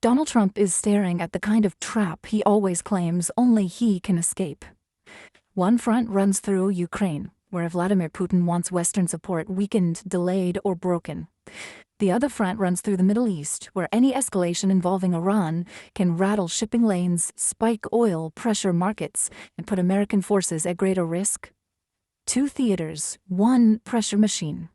Donald Trump is staring at the kind of trap he always claims only he can escape. One front runs through Ukraine, where Vladimir Putin wants Western support weakened, delayed, or broken. The other front runs through the Middle East, where any escalation involving Iran can rattle shipping lanes, spike oil, pressure markets, and put American forces at greater risk. Two theaters, one pressure machine.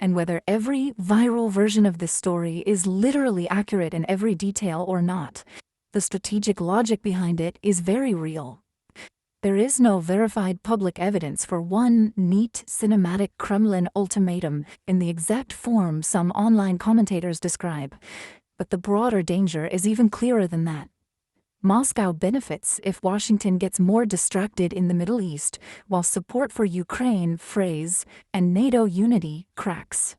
And whether every viral version of this story is literally accurate in every detail or not, the strategic logic behind it is very real. There is no verified public evidence for one neat, cinematic Kremlin ultimatum in the exact form some online commentators describe, but the broader danger is even clearer than that. Moscow benefits if Washington gets more distracted in the Middle East, while support for Ukraine frays and NATO unity cracks.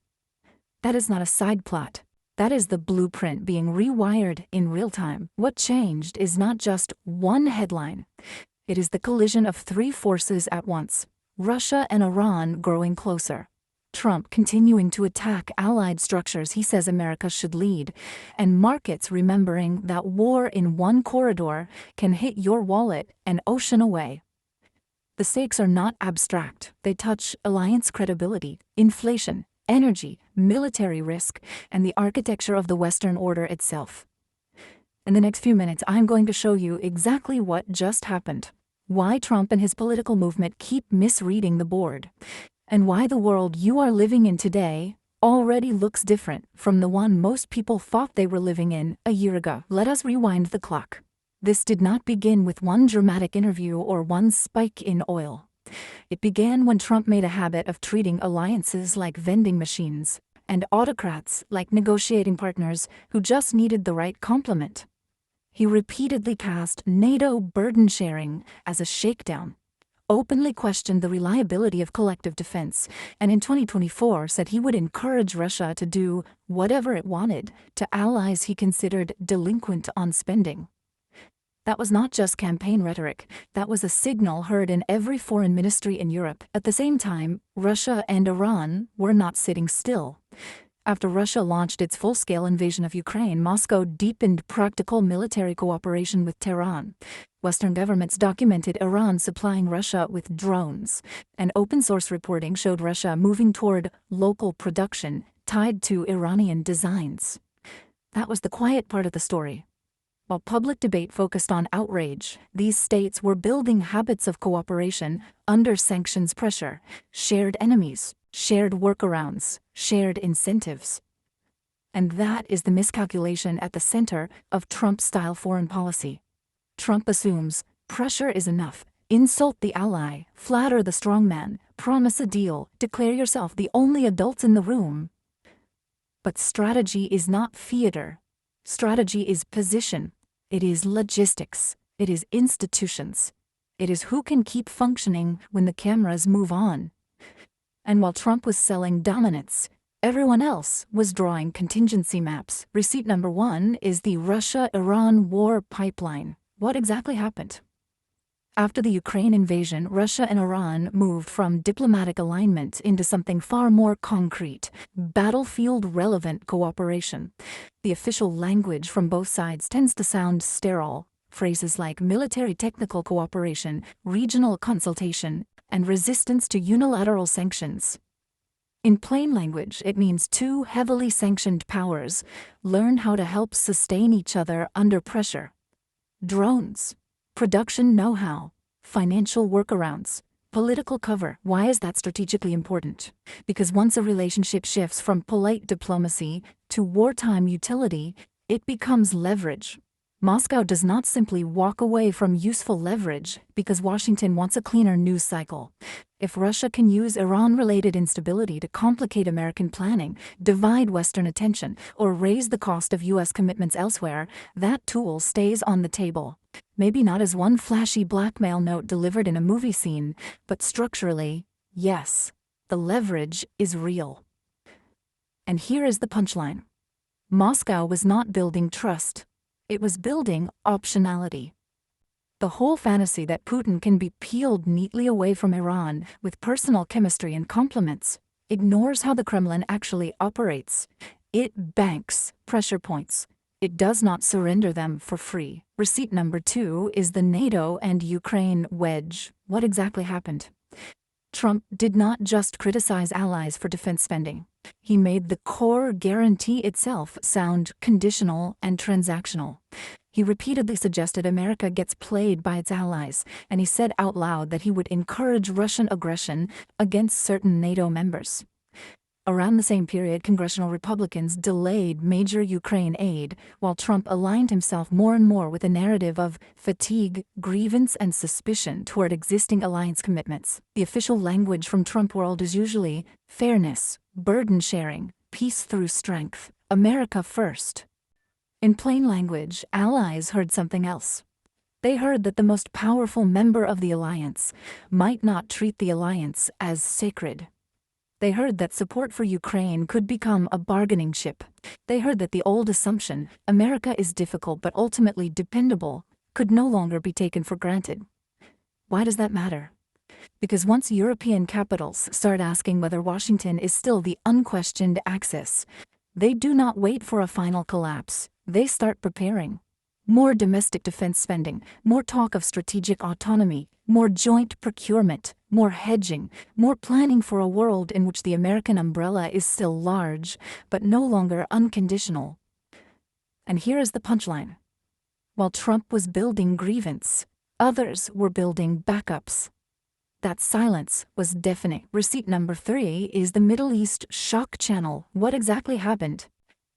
That is not a side plot. That is the blueprint being rewired in real time. What changed is not just one headline. It is the collision of three forces at once: Russia and Iran growing closer, Trump continuing to attack allied structures he says America should lead, and markets remembering that war in one corridor can hit your wallet an ocean away. The stakes are not abstract. They touch alliance credibility, inflation, energy, military risk, and the architecture of the Western order itself. In the next few minutes, I'm going to show you exactly what just happened, why Trump and his political movement keep misreading the board, and why the world you are living in today already looks different from the one most people thought they were living in a year ago. Let us rewind the clock. This did not begin with one dramatic interview or one spike in oil. It began when Trump made a habit of treating alliances like vending machines and autocrats like negotiating partners who just needed the right compliment. He repeatedly cast NATO burden sharing as a shakedown, openly questioned the reliability of collective defense, and in 2024 said he would encourage Russia to do whatever it wanted to allies he considered delinquent on spending. That was not just campaign rhetoric, that was a signal heard in every foreign ministry in Europe. At the same time, Russia and Iran were not sitting still. After Russia launched its full-scale invasion of Ukraine, Moscow deepened practical military cooperation with Tehran. Western governments documented Iran supplying Russia with drones, and open-source reporting showed Russia moving toward local production tied to Iranian designs. That was the quiet part of the story. While public debate focused on outrage, these states were building habits of cooperation under sanctions pressure, shared enemies, shared workarounds, shared incentives. And that is the miscalculation at the center of Trump-style foreign policy. Trump assumes pressure is enough. Insult the ally, flatter the strongman, promise a deal, declare yourself the only adults in the room. But strategy is not theater. Strategy is position. It is logistics. It is institutions. It is who can keep functioning when the cameras move on. And while Trump was selling dominance, everyone else was drawing contingency maps. Receipt number one is the Russia-Iran war pipeline. What exactly happened? After the Ukraine invasion, Russia and Iran moved from diplomatic alignment into something far more concrete, battlefield-relevant cooperation. The official language from both sides tends to sound sterile. Phrases like military technical cooperation, regional consultation, and resistance to unilateral sanctions. In plain language, it means two heavily sanctioned powers learn how to help sustain each other under pressure. Drones, production know-how, financial workarounds, political cover. Why is that strategically important? Because once a relationship shifts from polite diplomacy to wartime utility, it becomes leverage. Moscow does not simply walk away from useful leverage because Washington wants a cleaner news cycle. If Russia can use Iran-related instability to complicate American planning, divide Western attention, or raise the cost of U.S. commitments elsewhere, that tool stays on the table. Maybe not as one flashy blackmail note delivered in a movie scene, but structurally, yes, the leverage is real. And here is the punchline. Moscow was not building trust. It was building optionality. The whole fantasy that Putin can be peeled neatly away from Iran with personal chemistry and compliments ignores how the Kremlin actually operates. It banks pressure points. It does not surrender them for free. Receipt number 2 is the NATO and Ukraine wedge. What exactly happened? Trump did not just criticize allies for defense spending. He made the core guarantee itself sound conditional and transactional. He repeatedly suggested America gets played by its allies, and he said out loud that he would encourage Russian aggression against certain NATO members. Around the same period, congressional Republicans delayed major Ukraine aid, while Trump aligned himself more and more with a narrative of fatigue, grievance, and suspicion toward existing alliance commitments. The official language from Trump world is usually fairness, burden sharing, peace through strength, America first. In plain language, allies heard something else. They heard that the most powerful member of the alliance might not treat the alliance as sacred. They heard that support for Ukraine could become a bargaining chip. They heard that the old assumption, America is difficult but ultimately dependable, could no longer be taken for granted. Why does that matter? Because once European capitals start asking whether Washington is still the unquestioned axis, they do not wait for a final collapse. They start preparing. More domestic defense spending, more talk of strategic autonomy, more joint procurement, more hedging, more planning for a world in which the American umbrella is still large, but no longer unconditional. And here is the punchline. While Trump was building grievance, others were building backups. That silence was deafening. Receipt number 3 is the Middle East shock channel. What exactly happened?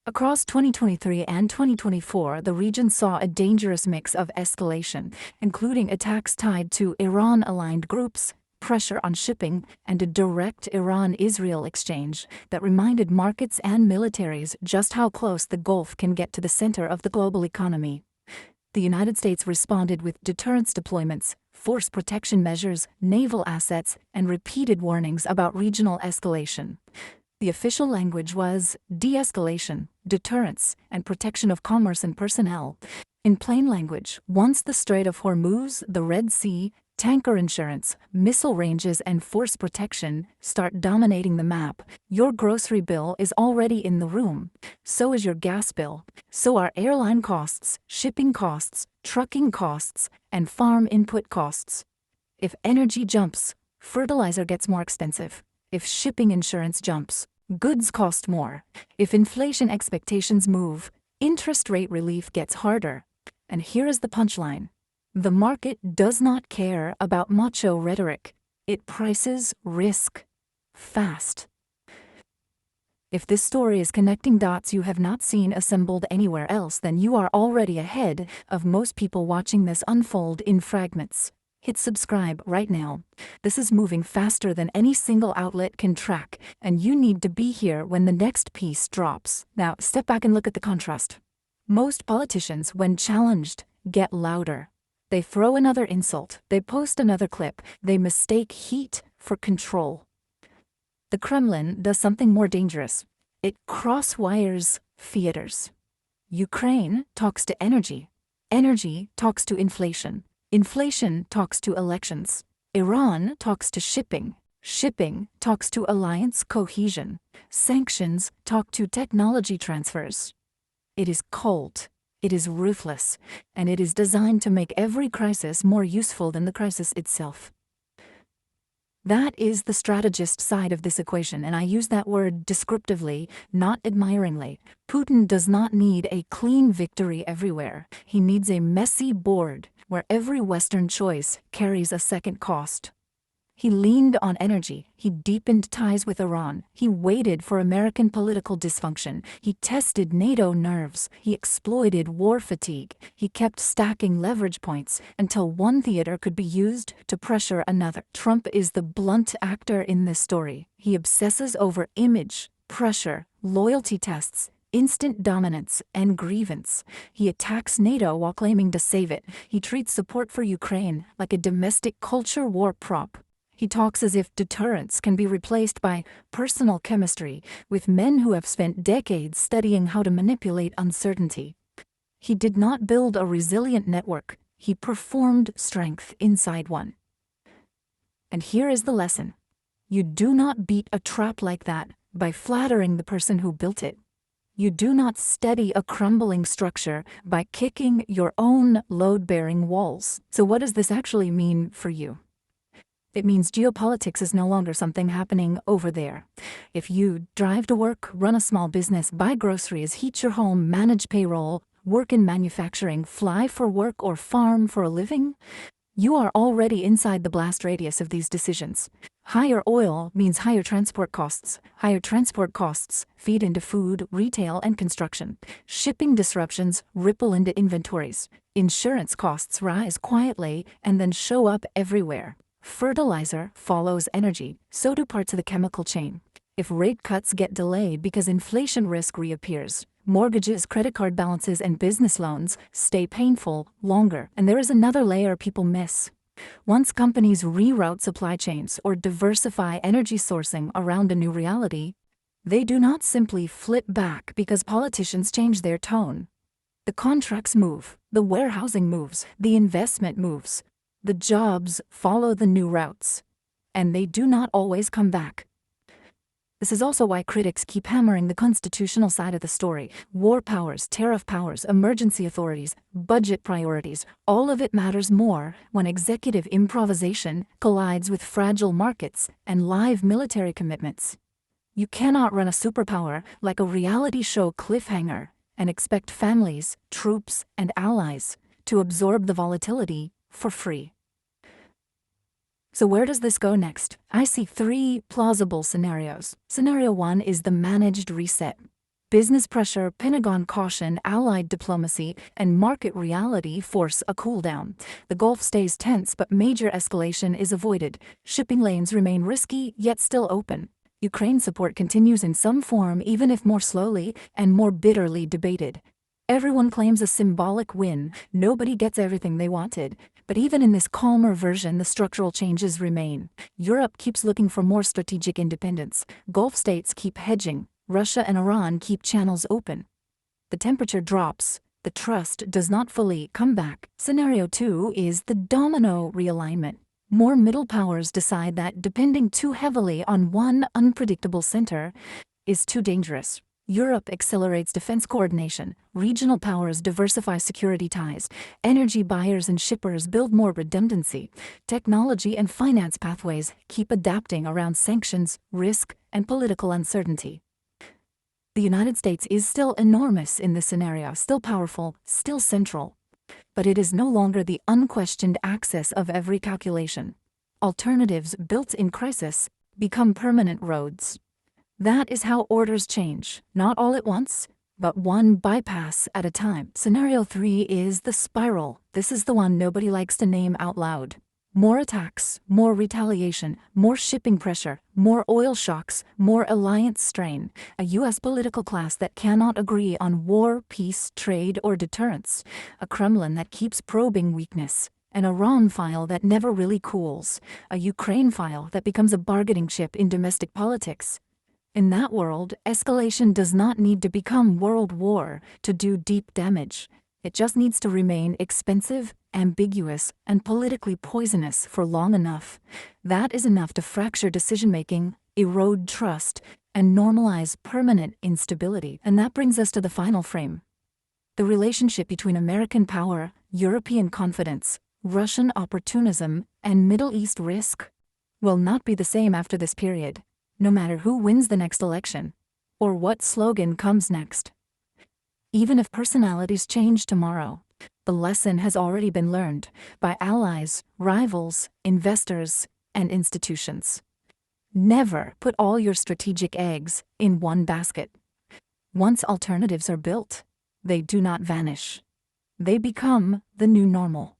Across 2023 and 2024, the region saw a dangerous mix of escalation, including attacks tied to Iran-aligned groups, pressure on shipping, and a direct Iran-Israel exchange that reminded markets and militaries just how close the Gulf can get to the center of the global economy. The United States responded with deterrence deployments, force protection measures, naval assets, and repeated warnings about regional escalation. The official language was de-escalation, deterrence, and protection of commerce and personnel. In plain language, once the Strait of Hormuz, the Red Sea, tanker insurance, missile ranges, and force protection start dominating the map, your grocery bill is already in the room. So is your gas bill. So are airline costs, shipping costs, trucking costs, and farm input costs. If energy jumps, fertilizer gets more expensive. If shipping insurance jumps, goods cost more. If inflation expectations move, interest rate relief gets harder. And here is the punchline. The market does not care about macho rhetoric. It prices risk fast. If this story is connecting dots you have not seen assembled anywhere else, then you are already ahead of most people watching this unfold in fragments. Hit subscribe right now. This is moving faster than any single outlet can track, and you need to be here when the next piece drops. Now, step back and look at the contrast. Most politicians, when challenged, get louder. They throw another insult, they post another clip, they mistake heat for control. The Kremlin does something more dangerous. It crosswires theaters. Ukraine talks to energy. Energy talks to inflation. Inflation talks to elections. Iran talks to shipping. Shipping talks to alliance cohesion. Sanctions talk to technology transfers. It is cold. It is ruthless, and it is designed to make every crisis more useful than the crisis itself. That is the strategist side of this equation, and I use that word descriptively, not admiringly. Putin does not need a clean victory everywhere. He needs a messy board where every Western choice carries a second cost. He leaned on energy. He deepened ties with Iran. He waited for American political dysfunction. He tested NATO nerves. He exploited war fatigue. He kept stacking leverage points until one theater could be used to pressure another. Trump is the blunt actor in this story. He obsesses over image, pressure, loyalty tests, instant dominance, and grievance. He attacks NATO while claiming to save it. He treats support for Ukraine like a domestic culture war prop. He talks as if deterrence can be replaced by personal chemistry with men who have spent decades studying how to manipulate uncertainty. He did not build a resilient network. He performed strength inside one. And here is the lesson. You do not beat a trap like that by flattering the person who built it. You do not steady a crumbling structure by kicking your own load-bearing walls. So what does this actually mean for you? It means geopolitics is no longer something happening over there. If you drive to work, run a small business, buy groceries, heat your home, manage payroll, work in manufacturing, fly for work, or farm for a living, you are already inside the blast radius of these decisions. Higher oil means higher transport costs. Higher transport costs feed into food, retail, and construction. Shipping disruptions ripple into inventories. Insurance costs rise quietly and then show up everywhere. Fertilizer follows energy, so do parts of the chemical chain. If rate cuts get delayed because inflation risk reappears, mortgages, credit card balances, and business loans stay painful longer. And there is another layer people miss. Once companies reroute supply chains or diversify energy sourcing around a new reality, they do not simply flip back because politicians change their tone. The contracts move, the warehousing moves, the investment moves. The jobs follow the new routes, and they do not always come back. This is also why critics keep hammering the constitutional side of the story. War powers, tariff powers, emergency authorities, budget priorities, all of it matters more when executive improvisation collides with fragile markets and live military commitments. You cannot run a superpower like a reality show cliffhanger and expect families, troops, and allies to absorb the volatility for free. So where does this go next? I see 3 plausible scenarios. Scenario 1 is the managed reset. Business pressure, Pentagon caution, allied diplomacy, and market reality force a cool down. The Gulf stays tense, but major escalation is avoided. Shipping lanes remain risky, yet still open. Ukraine support continues in some form, even if more slowly and more bitterly debated. Everyone claims a symbolic win. Nobody gets everything they wanted. But even in this calmer version, the structural changes remain. Europe keeps looking for more strategic independence. Gulf states keep hedging. Russia and Iran keep channels open. The temperature drops. The trust does not fully come back. Scenario 2 is the domino realignment. More middle powers decide that depending too heavily on one unpredictable center is too dangerous. Europe accelerates defense coordination, regional powers diversify security ties, energy buyers and shippers build more redundancy, technology and finance pathways keep adapting around sanctions, risk, and political uncertainty. The United States is still enormous in this scenario, still powerful, still central. But it is no longer the unquestioned axis of every calculation. Alternatives built in crisis become permanent roads. That is how orders change, not all at once, but one bypass at a time. Scenario 3 is the spiral. This is the one nobody likes to name out loud. More attacks, more retaliation, more shipping pressure, more oil shocks, more alliance strain. A U.S. political class that cannot agree on war, peace, trade, or deterrence. A Kremlin that keeps probing weakness. An Iran file that never really cools. A Ukraine file that becomes a bargaining chip in domestic politics. In that world, escalation does not need to become world war to do deep damage. It just needs to remain expensive, ambiguous, and politically poisonous for long enough. That is enough to fracture decision-making, erode trust, and normalize permanent instability. And that brings us to the final frame. The relationship between American power, European confidence, Russian opportunism, and Middle East risk will not be the same after this period. No matter who wins the next election, or what slogan comes next. Even if personalities change tomorrow, the lesson has already been learned by allies, rivals, investors, and institutions. Never put all your strategic eggs in one basket. Once alternatives are built, they do not vanish. They become the new normal.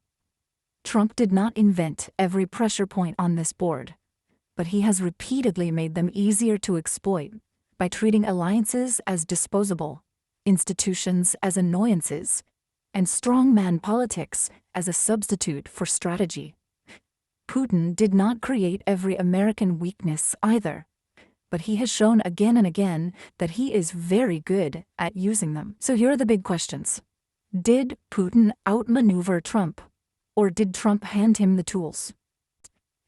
Trump did not invent every pressure point on this board, but he has repeatedly made them easier to exploit by treating alliances as disposable, institutions as annoyances, and strongman politics as a substitute for strategy. Putin did not create every American weakness either, but he has shown again and again that he is very good at using them. So here are the big questions. Did Putin outmaneuver Trump, or did Trump hand him the tools?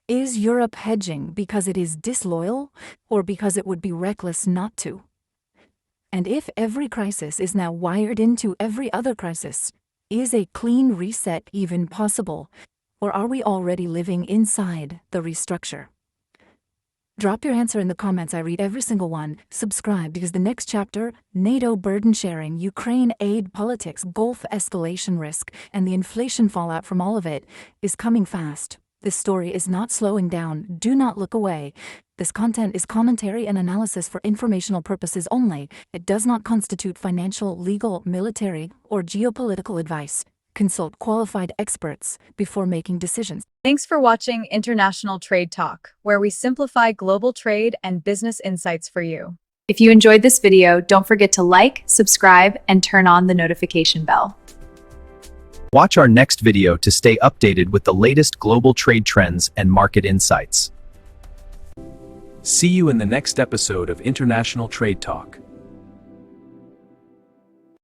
Is Europe hedging because it is disloyal, or because it would be reckless not to? And if every crisis is now wired into every other crisis, is a clean reset even possible? Or are we already living inside the restructure? Drop your answer in the comments. I read every single one. Subscribe because the next chapter, NATO burden sharing, Ukraine aid politics, Gulf escalation risk, and the inflation fallout from all of it, is coming fast. This story is not slowing down. Do not look away. This content is commentary and analysis for informational purposes only. It does not constitute financial, legal, military, or geopolitical advice. Consult qualified experts before making decisions. Thanks for watching International Trade Talk, where we simplify global trade and business insights for you. If you enjoyed this video, don't forget to like, subscribe, and turn on the notification bell. Watch our next video to stay updated with the latest global trade trends and market insights. See you in the next episode of International Trade Talk.